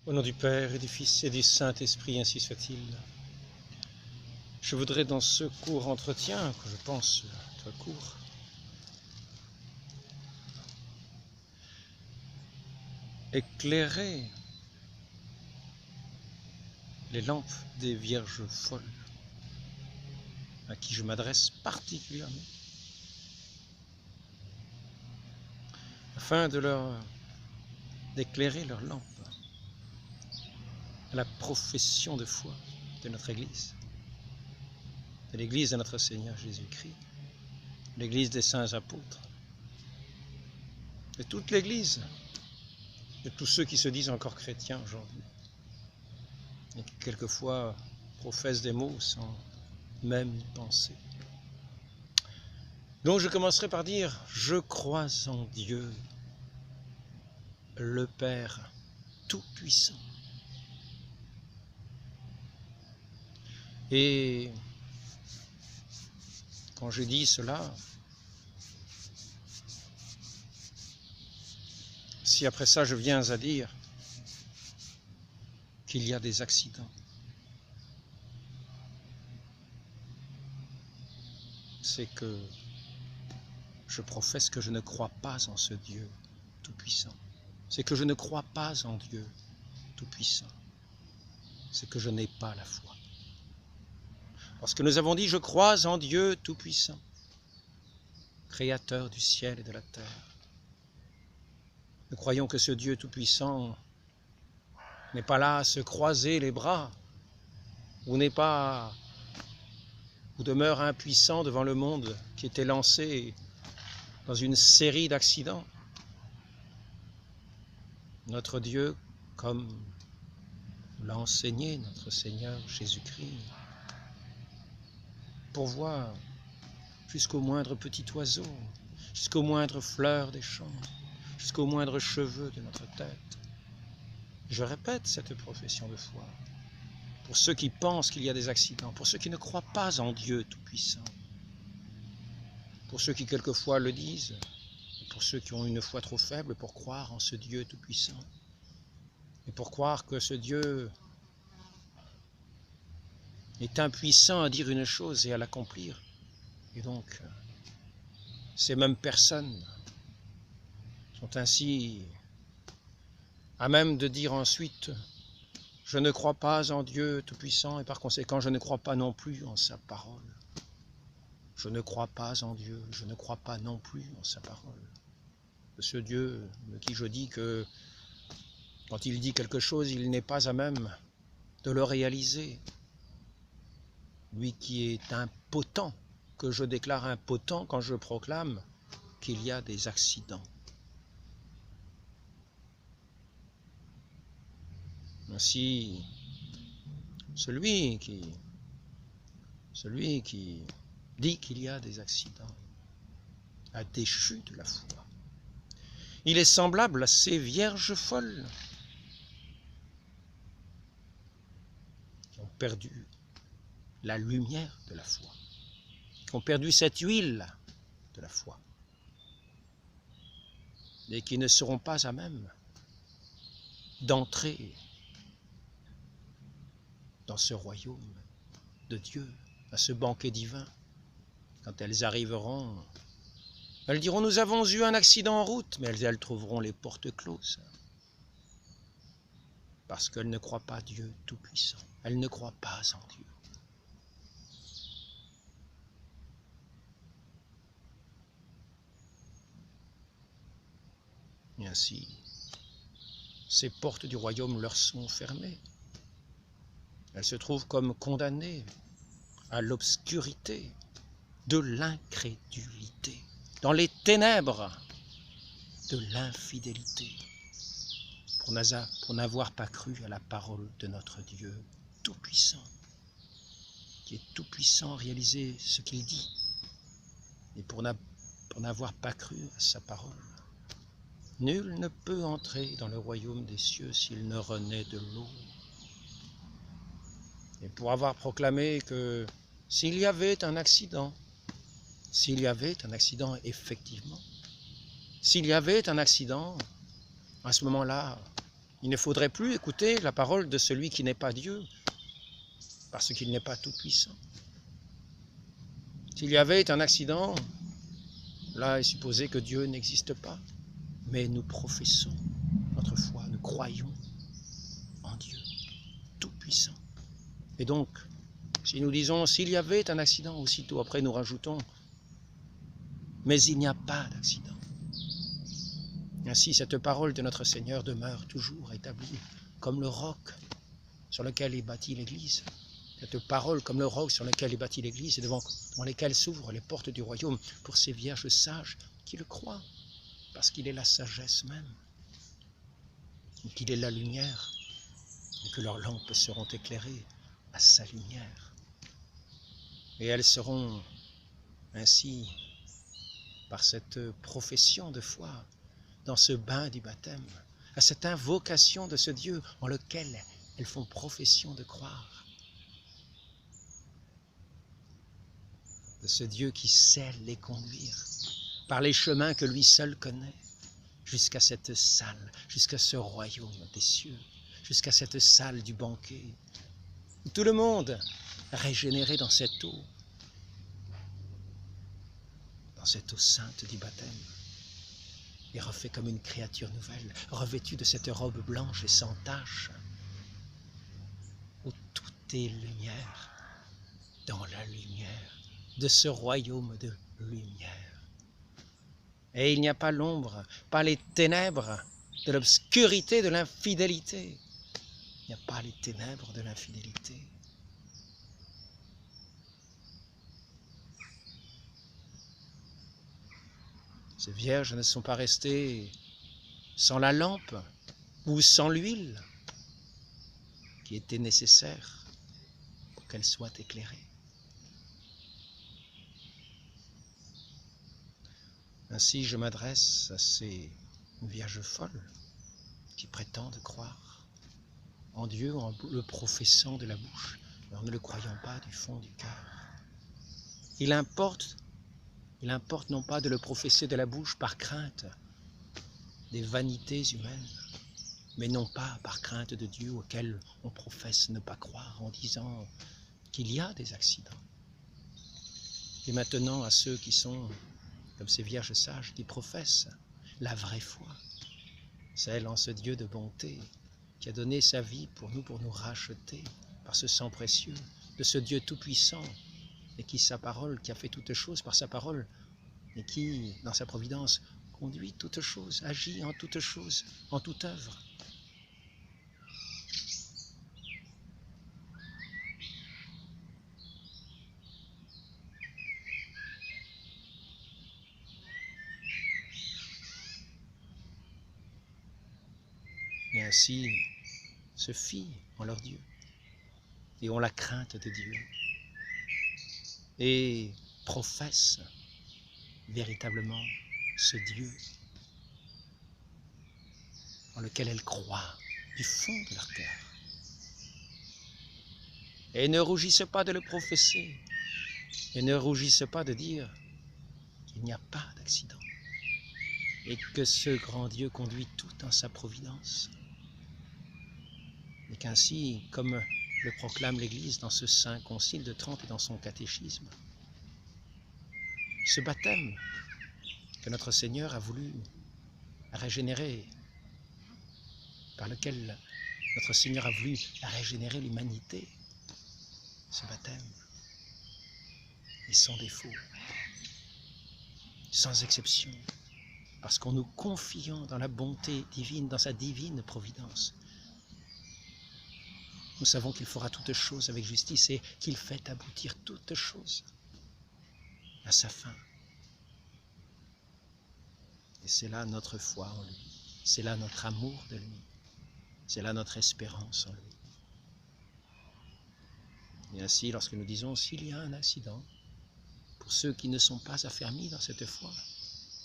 Au nom du Père et du Fils et du Saint-Esprit, ainsi soit-il. Je voudrais dans ce court entretien, que je pense très court, éclairer les lampes des Vierges folles, à qui je m'adresse particulièrement, afin d'éclairer leurs lampes à la profession de foi de notre Église, de l'Église de notre Seigneur Jésus-Christ, l'Église des saints apôtres, de toute l'Église, de tous ceux qui se disent encore chrétiens aujourd'hui, et qui quelquefois professent des mots sans même y penser. Donc je commencerai par dire, je crois en Dieu, le Père Tout-Puissant. Et quand je dis cela, si après ça je viens à dire qu'il y a des accidents, c'est que je professe que je ne crois pas en ce Dieu Tout-Puissant. C'est que je ne crois pas en Dieu Tout-Puissant. C'est que je n'ai pas la foi. Parce que nous avons dit, je crois en Dieu Tout-Puissant, Créateur du ciel et de la terre. Nous croyons que ce Dieu Tout-Puissant n'est pas là à se croiser les bras, ou demeure impuissant devant le monde qui était lancé dans une série d'accidents. Notre Dieu, comme l'a enseigné notre Seigneur Jésus-Christ, pourvoit jusqu'au moindre petit oiseau, jusqu'aux moindres fleurs des champs, jusqu'aux moindres cheveux de notre tête. Je répète cette profession de foi. Pour ceux qui pensent qu'il y a des accidents, pour ceux qui ne croient pas en Dieu Tout-Puissant, pour ceux qui quelquefois le disent, et pour ceux qui ont une foi trop faible pour croire en ce Dieu Tout-Puissant, et pour croire que ce Dieu est impuissant à dire une chose et à l'accomplir. Et donc, ces mêmes personnes sont ainsi à même de dire ensuite « Je ne crois pas en Dieu Tout-Puissant et par conséquent, je ne crois pas non plus en sa parole. Je ne crois pas en Dieu, je ne crois pas non plus en sa parole. » Ce Dieu de qui je dis que quand il dit quelque chose, il n'est pas à même de le réaliser. Lui qui est impotent, que je déclare impotent quand je proclame qu'il y a des accidents. Ainsi, celui qui dit qu'il y a des accidents a déchu de la foi. Il est semblable à ces vierges folles qui ont perdu la lumière de la foi, qui ont perdu cette huile de la foi, et qui ne seront pas à même d'entrer dans ce royaume de Dieu, à ce banquet divin. Quand elles arriveront, elles diront « Nous avons eu un accident en route », mais elles trouveront les portes closes, parce qu'elles ne croient pas Dieu Tout-Puissant. Elles ne croient pas en Dieu. Et ainsi, ces portes du royaume leur sont fermées. Elles se trouvent comme condamnées à l'obscurité de l'incrédulité, dans les ténèbres de l'infidélité, pour n'avoir pas cru à la parole de notre Dieu Tout-Puissant, qui est tout-puissant à réaliser ce qu'il dit, et pour n'avoir pas cru à sa parole. Nul ne peut entrer dans le royaume des cieux s'il ne renaît de l'eau. Et pour avoir proclamé que s'il y avait un accident effectivement, s'il y avait un accident, à ce moment-là, Il ne faudrait plus écouter la parole de celui qui n'est pas Dieu, parce qu'il n'est pas tout-puissant. S'il y avait un accident, là est supposé que Dieu n'existe pas, mais nous professons notre foi, nous croyons en Dieu tout-puissant. Et donc, si nous disons, s'il y avait un accident, aussitôt après nous rajoutons, mais il n'y a pas d'accident. Ainsi, cette parole de notre Seigneur demeure toujours établie comme le roc sur lequel est bâtie l'Église. Cette parole comme le roc sur lequel est bâtie l'Église et devant lesquelles s'ouvrent les portes du royaume pour ces vierges sages qui le croient, parce qu'il est la sagesse même, qu'il est la lumière, et que leurs lampes seront éclairées à sa lumière. Et elles seront ainsi, par cette profession de foi, dans ce bain du baptême, à cette invocation de ce Dieu en lequel elles font profession de croire. De ce Dieu qui sait les conduire par les chemins que lui seul connaît, jusqu'à cette salle, jusqu'à ce royaume des cieux, jusqu'à cette salle du banquet, où tout le monde régénéré dans cette eau sainte du baptême, et refait comme une créature nouvelle, revêtue de cette robe blanche et sans tache, où tout est lumière, dans la lumière de ce royaume de lumière. Et il n'y a pas l'ombre, pas les ténèbres de l'obscurité de l'infidélité. Il n'y a pas les ténèbres de l'infidélité. Ces vierges ne sont pas restées sans la lampe ou sans l'huile qui était nécessaire pour qu'elles soient éclairées. Ainsi, je m'adresse à ces vierges folles qui prétendent croire en Dieu en le professant de la bouche et en ne le croyant pas du fond du cœur. Il importe non pas de le professer de la bouche par crainte des vanités humaines, mais non pas par crainte de Dieu auquel on professe ne pas croire en disant qu'il y a des accidents. Et maintenant à ceux qui sont comme ces vierges sages qui professent la vraie foi, celle en ce Dieu de bonté qui a donné sa vie pour nous racheter par ce sang précieux, de ce Dieu tout-puissant et qui sa parole, qui a fait toutes choses par sa parole et qui, dans sa providence, conduit toutes choses, agit en toutes choses, en toute œuvre. Et ainsi se fient en leur Dieu et ont la crainte de Dieu et professent véritablement ce Dieu en lequel elles croient du fond de leur cœur. Et ne rougissent pas de le professer, et ne rougissent pas de dire qu'il n'y a pas d'accident, et que ce grand Dieu conduit tout en sa providence, et qu'ainsi, comme le proclame l'Église dans ce saint concile de Trente et dans son catéchisme, ce baptême que notre Seigneur a voulu régénérer, par lequel notre Seigneur a voulu régénérer l'humanité, ce baptême est sans défaut, sans exception, parce qu'en nous confiant dans la bonté divine, dans sa divine providence, nous savons qu'il fera toutes choses avec justice et qu'il fait aboutir toutes choses à sa fin. Et c'est là notre foi en lui, c'est là notre amour de lui, c'est là notre espérance en lui. Et ainsi, lorsque nous disons s'il y a un accident, pour ceux qui ne sont pas affermis dans cette foi,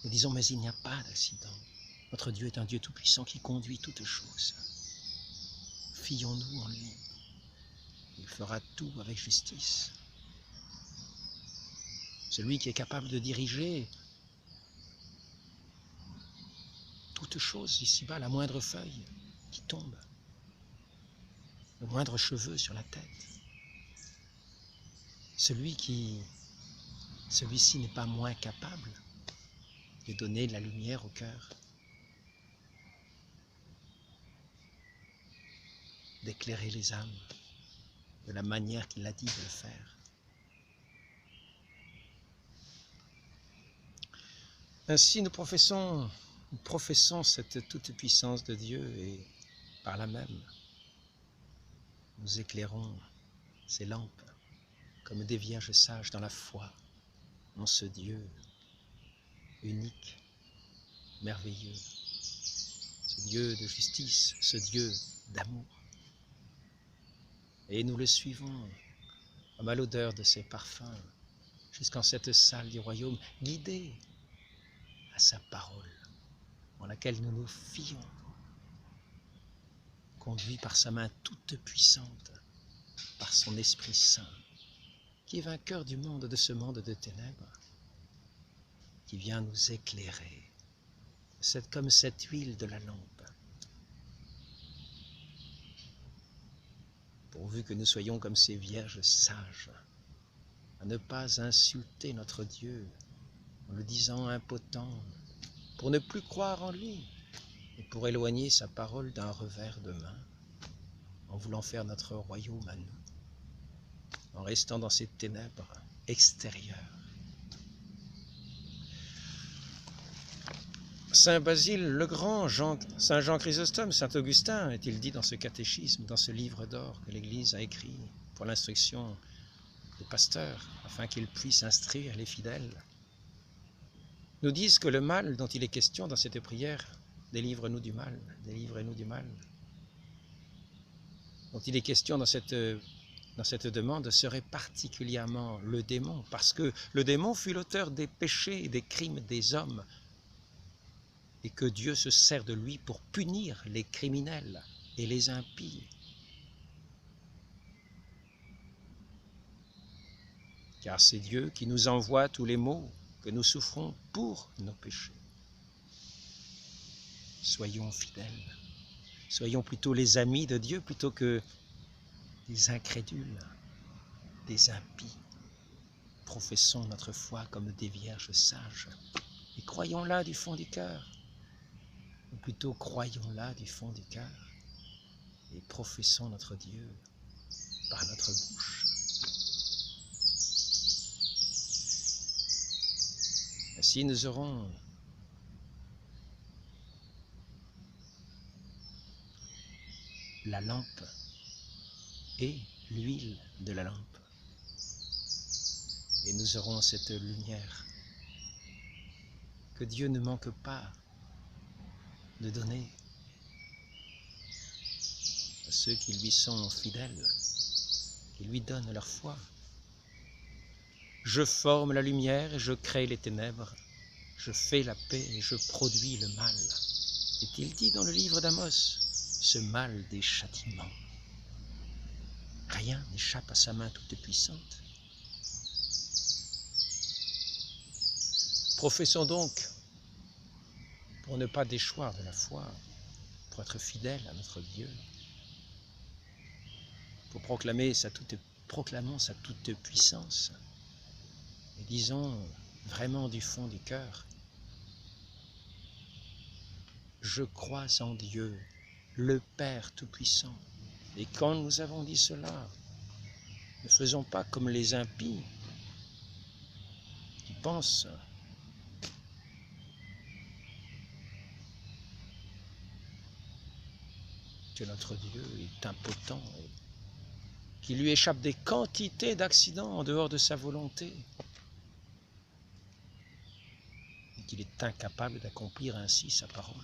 nous disons mais il n'y a pas d'accident. Notre Dieu est un Dieu tout-puissant qui conduit toutes choses. Fions-nous en lui. Il fera tout avec justice. Celui qui est capable de diriger toutes choses ici-bas, la moindre feuille qui tombe, le moindre cheveu sur la tête. Celui-ci n'est pas moins capable de donner de la lumière au cœur, d'éclairer les âmes de la manière qu'il a dit de le faire. Ainsi, nous professons cette toute-puissance de Dieu et par là même, nous éclairons ces lampes comme des vierges sages dans la foi en ce Dieu unique, merveilleux, ce Dieu de justice, ce Dieu d'amour. Et nous le suivons comme à l'odeur de ses parfums jusqu'en cette salle du royaume, guidés à sa parole en laquelle nous nous fions, conduits par sa main toute puissante, par son Esprit Saint, qui est vainqueur du monde, de ce monde de ténèbres, qui vient nous éclairer, comme cette huile de la lampe, pourvu que nous soyons comme ces vierges sages, à ne pas insulter notre Dieu en le disant impotent, pour ne plus croire en lui, et pour éloigner sa parole d'un revers de main, en voulant faire notre royaume à nous, en restant dans ces ténèbres extérieures. Saint Basile le Grand, Saint Jean Chrysostome, Saint Augustin, est-il dit dans ce catéchisme, dans ce livre d'or que l'Église a écrit pour l'instruction des pasteurs, afin qu'ils puissent instruire les fidèles, nous disent que le mal dont il est question dans cette prière, délivre-nous du mal, délivrez-nous du mal, dont il est question dans cette demande, serait particulièrement le démon, parce que le démon fut l'auteur des péchés et des crimes des hommes, et que Dieu se sert de lui pour punir les criminels et les impies. Car c'est Dieu qui nous envoie tous les maux que nous souffrons pour nos péchés. Soyons fidèles, soyons plutôt les amis de Dieu plutôt que des incrédules, des impies. Professons notre foi comme des vierges sages et croyons-la du fond du cœur, ou plutôt croyons-la du fond du cœur et professons notre Dieu par notre bouche. Ainsi nous aurons la lampe et l'huile de la lampe. Et nous aurons cette lumière que Dieu ne manque pas de donner à ceux qui lui sont fidèles, qui lui donnent leur foi. Je forme la lumière et je crée les ténèbres, je fais la paix et je produis le mal. Est-il dit dans le livre d'Amos, ce mal des châtiments. Rien n'échappe à sa main toute puissante. Professons donc, pour ne pas déchoir de la foi, pour être fidèles à notre Dieu, pour proclamons sa toute puissance, et disons vraiment du fond du cœur, je crois en Dieu, le Père Tout-Puissant. Et quand nous avons dit cela, ne faisons pas comme les impies qui pensent que notre Dieu est impotent et qu'il lui échappe des quantités d'accidents en dehors de sa volonté et qu'il est incapable d'accomplir ainsi sa parole.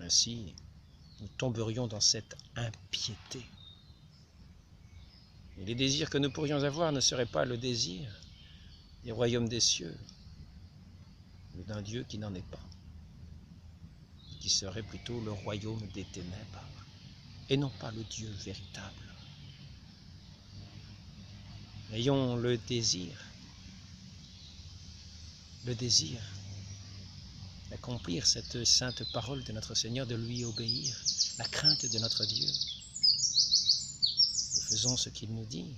Ainsi, nous tomberions dans cette impiété. Et les désirs que nous pourrions avoir ne seraient pas le désir des royaumes des cieux, mais d'un Dieu qui n'en est pas, qui serait plutôt le royaume des ténèbres, et non pas le Dieu véritable. Ayons le désir d'accomplir cette sainte parole de notre Seigneur, de lui obéir, la crainte de notre Dieu. Nous faisons ce qu'il nous dit,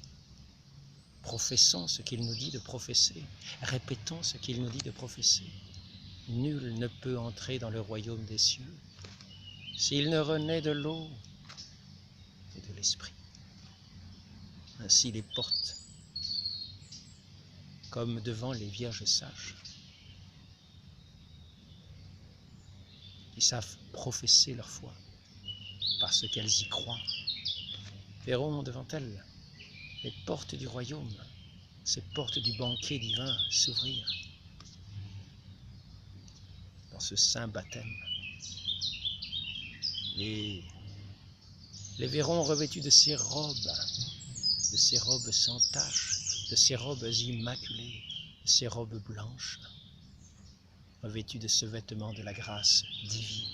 professons ce qu'il nous dit de professer, répétons ce qu'il nous dit de professer. Nul ne peut entrer dans le royaume des cieux s'il ne renaît de l'eau et de l'esprit. Ainsi les portes, comme devant les vierges sages, qui savent professer leur foi parce qu'elles y croient, verront devant elles les portes du royaume, ces portes du banquet divin s'ouvrir dans ce saint baptême. Et les verront revêtus de ces robes sans tache, de ces robes immaculées, de ces robes blanches, revêtus de ce vêtement de la grâce divine.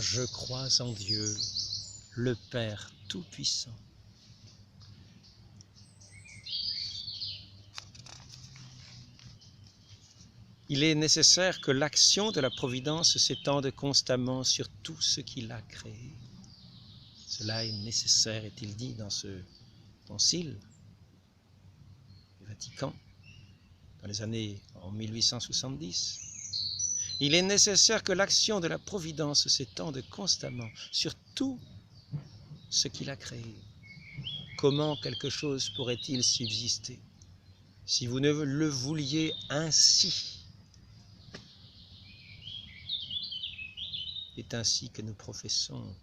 Je crois en Dieu, le Père Tout-Puissant, il est nécessaire que l'action de la Providence s'étende constamment sur tout ce qu'il a créé. Cela est nécessaire, est-il dit dans ce concile du Vatican, dans les années en 1870. Il est nécessaire que l'action de la Providence s'étende constamment sur tout ce qu'il a créé. Comment quelque chose pourrait-il subsister si vous ne le vouliez ainsi? C'est ainsi que nous professons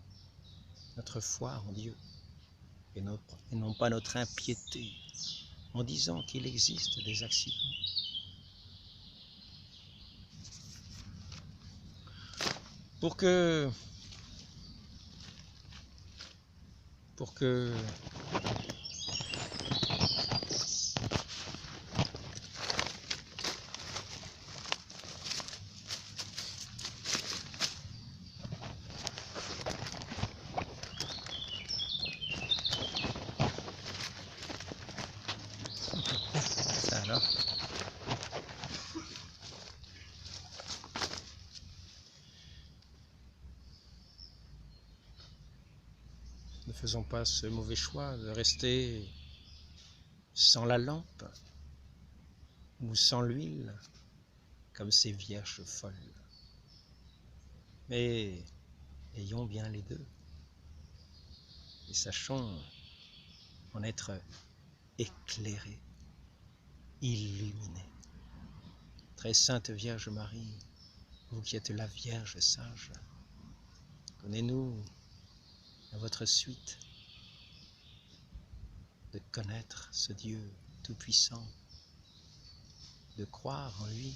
notre foi en Dieu et non pas notre impiété en disant qu'il existe des accidents. Pour que ça alors. Ne faisons pas ce mauvais choix de rester sans la lampe ou sans l'huile, comme ces vierges folles. Mais ayons bien les deux et sachons en être éclairés, illuminés. Très sainte Vierge Marie, vous qui êtes la Vierge sage, donnez-nous à votre suite de connaître ce Dieu tout-puissant, de croire en lui,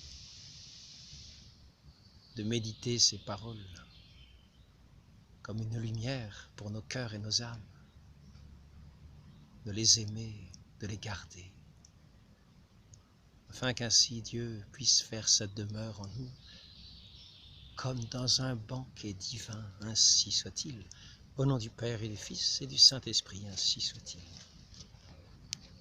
de méditer ses paroles comme une lumière pour nos cœurs et nos âmes, de les aimer, de les garder, afin qu'ainsi Dieu puisse faire sa demeure en nous, comme dans un banquet divin, ainsi soit-il. Au nom du Père et du Fils et du Saint-Esprit, ainsi soit-il.